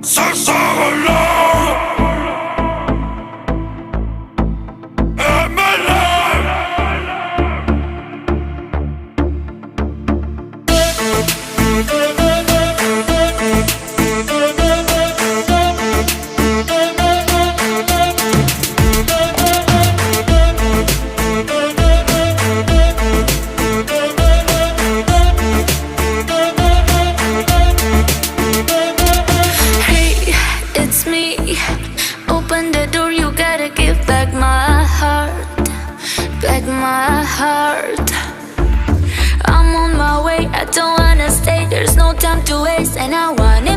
Ça s'arrête là. Open the door, you gotta give back my heart, back my heart. I'm on my way, I don't wanna stay, there's no time to waste, and I want it.